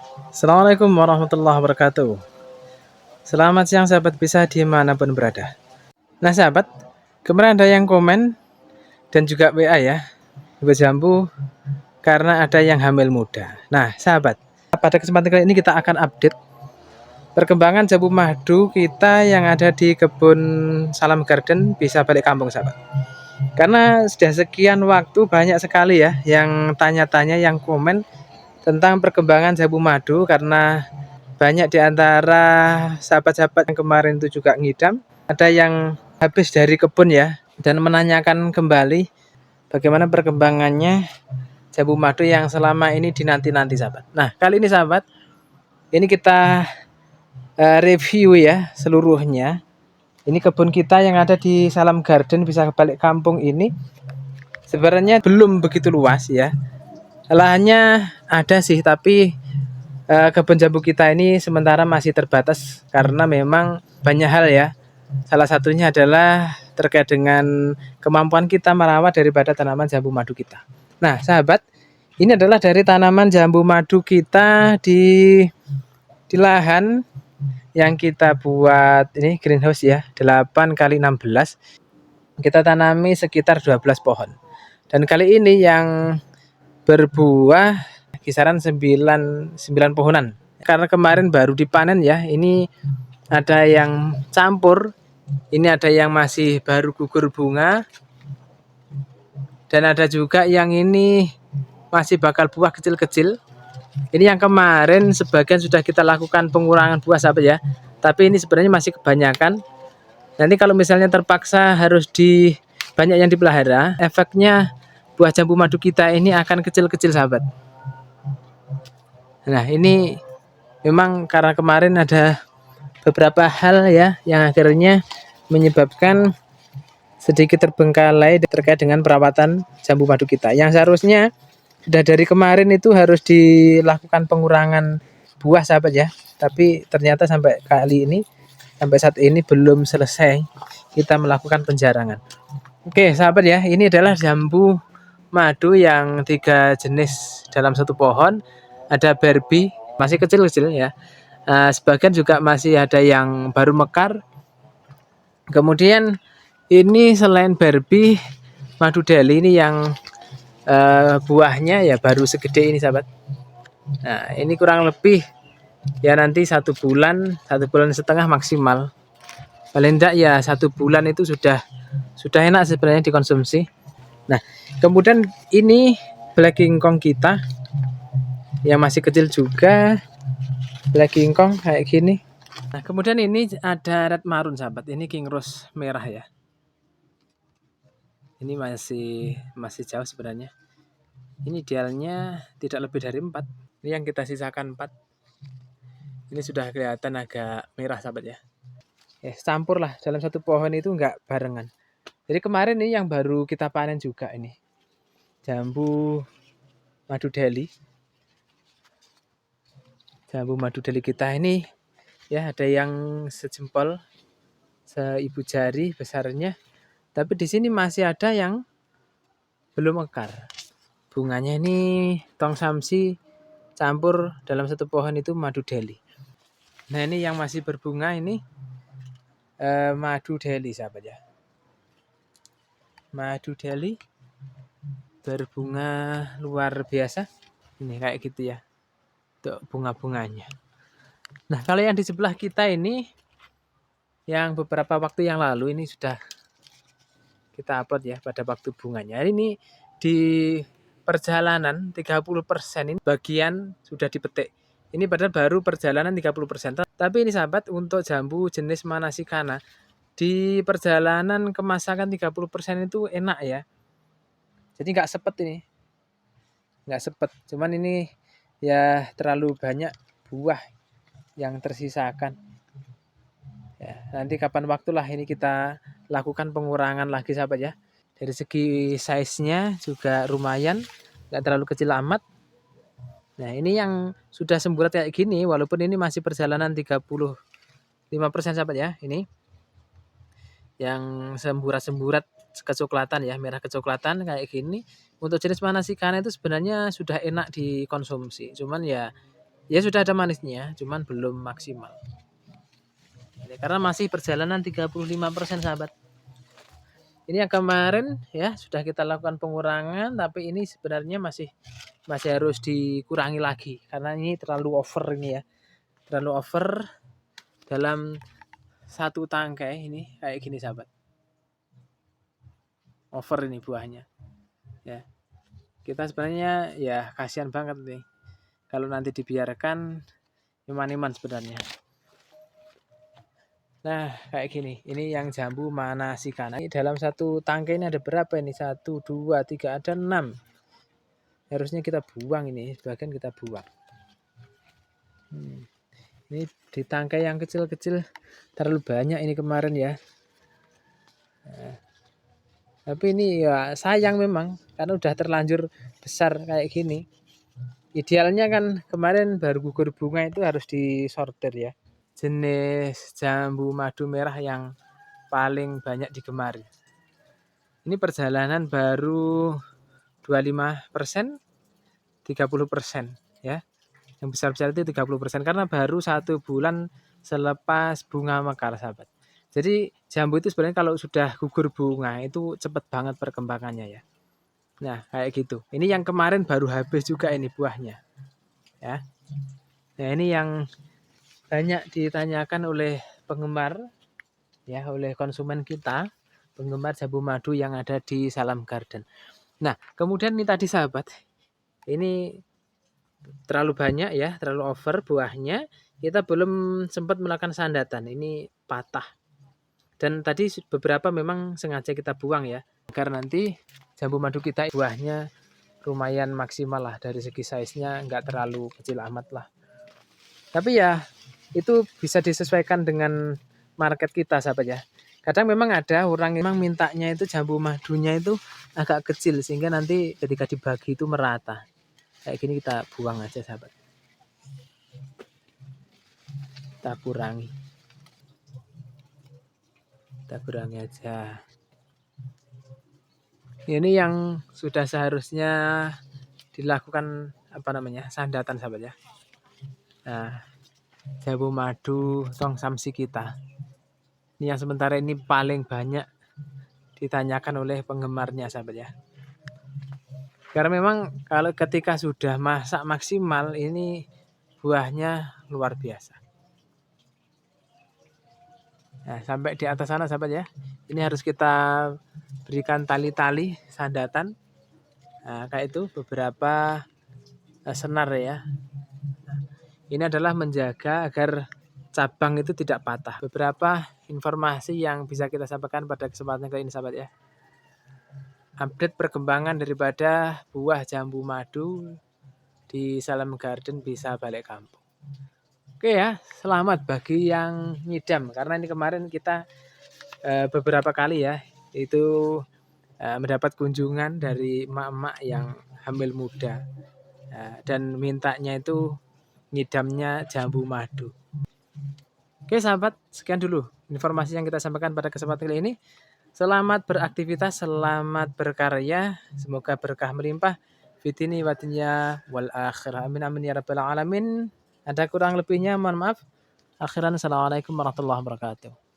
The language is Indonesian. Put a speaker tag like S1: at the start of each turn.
S1: Assalamualaikum warahmatullahi wabarakatuh. Selamat siang sahabat bisa dimanapun berada. Nah sahabat, kemarin ada yang komen dan juga WA ya, Ibu Jambu karena ada yang hamil muda. Nah sahabat, pada kesempatan kali ini kita akan update perkembangan jambu madu kita yang ada di kebun Salam Garden bisa balik kampung sahabat. Karena sudah sekian waktu banyak sekali ya yang tanya-tanya, yang komen tentang perkembangan jambu madu karena banyak di antara sahabat-sahabat yang kemarin itu juga ngidam, ada yang habis dari kebun ya, dan menanyakan kembali bagaimana perkembangannya jambu madu yang selama ini dinanti-nanti sahabat. Nah, kali ini sahabat, ini kita review ya seluruhnya. Ini kebun kita yang ada di Salam Garden bisa balik kampung ini sebenarnya belum begitu luas ya. Lahannya ada sih, tapi kebun jambu kita ini sementara masih terbatas karena memang banyak hal ya. Salah satunya adalah terkait dengan kemampuan kita merawat daripada tanaman jambu madu kita. Nah, sahabat, ini adalah dari tanaman jambu madu kita di lahan yang kita buat ini greenhouse ya, 8 kali 16. Kita tanami sekitar 12 pohon. Dan kali ini yang berbuah kisaran 9 pohonan. Karena kemarin baru dipanen ya, ini ada yang campur, ini ada yang masih baru gugur bunga, dan ada juga yang ini masih bakal buah kecil-kecil. Ini yang kemarin sebagian sudah kita lakukan pengurangan buah sahabat ya, tapi ini sebenarnya masih kebanyakan. Nanti kalau misalnya terpaksa harus banyak yang dipelihara, efeknya buah jambu madu kita ini akan kecil-kecil sahabat. Nah ini memang karena kemarin ada beberapa hal ya yang akhirnya menyebabkan sedikit terbengkalai terkait dengan perawatan jambu madu kita. Yang seharusnya sudah dari kemarin itu harus dilakukan pengurangan buah sahabat ya. Tapi ternyata sampai kali ini, sampai saat ini belum selesai kita melakukan penjarangan. Oke sahabat ya, ini adalah jambu madu yang 3 jenis dalam satu pohon. Ada Barbie, masih kecil-kecil ya. Sebagian juga masih ada yang baru mekar. Kemudian ini selain Barbie, madu Delhi ini yang buahnya ya baru segede ini sahabat. Nah ini kurang lebih ya nanti 1 bulan, 1,5 bulan maksimal. Paling enggak ya 1 bulan itu sudah enak sebenarnya dikonsumsi. Nah kemudian ini Black King Kong kita yang masih kecil juga, Black King Kong kayak gini. Nah kemudian ini ada Red Marun sahabat, ini King Rose merah ya. Ini masih jauh sebenarnya. Ini idealnya tidak lebih dari 4. Ini yang kita sisakan 4. Ini sudah kelihatan agak merah sahabat ya. Campur lah dalam satu pohon itu enggak barengan. Jadi kemarin ini yang baru kita panen juga ini. Jambu madu Delhi. Jambu madu Delhi kita ini ya ada yang sejempol, seibu jari besarnya. Tapi di sini masih ada yang belum mekar. Bunganya ini tong samsi campur dalam satu pohon itu madu Delhi. Nah ini yang masih berbunga ini madu Delhi sahabat ya. Madu Delhi berbunga luar biasa. Ini kayak gitu ya. Untuk bunga-bunganya. Nah kalau yang di sebelah kita ini yang beberapa waktu yang lalu ini sudah kita upload ya pada waktu bunganya. Ini di perjalanan 30% ini bagian sudah dipetik. Ini padahal baru perjalanan 30%. Tapi ini sahabat untuk jambu jenis Manasikana di perjalanan kemasakan 30% itu enak ya. Jadi nggak sepet ini. Nggak sepet. Cuman ini ya terlalu banyak buah yang tersisakan. Ya, nanti kapan waktulah ini kita lakukan pengurangan lagi sahabat ya. Dari segi size-nya juga lumayan, nggak terlalu kecil amat. Nah ini yang sudah semburat kayak gini, walaupun ini masih perjalanan 35% sahabat ya. Ini yang semburat-semburat kecoklatan ya, merah kecoklatan kayak gini. Untuk jenis Manasikana itu sebenarnya sudah enak dikonsumsi. Cuman ya Ya sudah ada manisnya, cuman belum maksimal. Ini karena masih perjalanan 35% sahabat. Ini yang kemarin ya sudah kita lakukan pengurangan, tapi ini sebenarnya masih masih harus dikurangi lagi karena ini terlalu over ini ya. Terlalu over dalam satu tangkai ini kayak gini sahabat. Over ini buahnya. Ya. Kita sebenarnya ya kasihan banget nih. Kalau nanti dibiarkan iman-iman sebenarnya. Nah, kayak gini. Ini yang jambu Manasikana. Dalam satu tangkai ini ada berapa ini? 1, 2, 3, ada 6. Harusnya kita buang ini, sebagian kita buang. Ini di tangkai yang kecil-kecil terlalu banyak ini kemarin ya. Nah, tapi ini ya sayang memang karena udah terlanjur besar kayak gini. Idealnya kan kemarin baru gugur bunga itu harus disortir ya. Jenis jambu madu merah yang paling banyak digemari. Ini perjalanan baru 25%, 30% ya. Yang besar-besar itu 30% karena baru 1 bulan selepas bunga mekar sahabat. Jadi jambu itu sebenarnya kalau sudah gugur bunga itu cepet banget perkembangannya ya. Nah kayak gitu. Ini yang kemarin baru habis juga ini buahnya ya. Nah ini yang banyak ditanyakan oleh penggemar ya, oleh konsumen kita, penggemar jambu madu yang ada di Salam Garden. Nah, kemudian ini tadi sahabat, ini terlalu banyak ya, terlalu over buahnya. Kita belum sempat melakukan sandatan, ini patah. Dan tadi beberapa memang sengaja kita buang ya, agar nanti jambu madu kita buahnya lumayan maksimal lah dari segi size-nya, nggak terlalu kecil amat lah. Tapi ya itu bisa disesuaikan dengan market kita sahabat ya. Kadang memang ada orang yang memang mintanya itu jambu madunya itu agak kecil sehingga nanti ketika dibagi itu merata. Kayak gini kita buang aja sahabat. Kita kurangi. Kita kurangi aja. Ini yang sudah seharusnya dilakukan apa namanya? Sandatan sahabat ya. Nah, jambu madu tong samsi kita. Ini yang sementara ini paling banyak ditanyakan oleh penggemarnya sahabat ya. Karena memang kalau ketika sudah masak maksimal ini buahnya luar biasa. Nah, sampai di atas sana sahabat ya. Ini harus kita berikan tali-tali sandatan. Nah, kayak itu beberapa senar ya. Nah, ini adalah menjaga agar cabang itu tidak patah. Beberapa informasi yang bisa kita sampaikan pada kesempatan kali ini sahabat ya. Update perkembangan daripada buah jambu madu di Salam Garden bisa balik kampung. Oke ya, selamat bagi yang ngidam karena ini kemarin kita beberapa kali ya itu mendapat kunjungan dari emak-emak yang hamil muda dan mintanya itu ngidamnya jambu madu. Oke sahabat, sekian dulu informasi yang kita sampaikan pada kesempatan kali ini. Selamat beraktivitas, selamat berkarya, semoga berkah melimpah. Fitini watinya wal akhirah. Amin amin ya rabbal alamin. Ada kurang lebihnya mohon maaf. Akhiran assalamualaikum warahmatullahi wabarakatuh.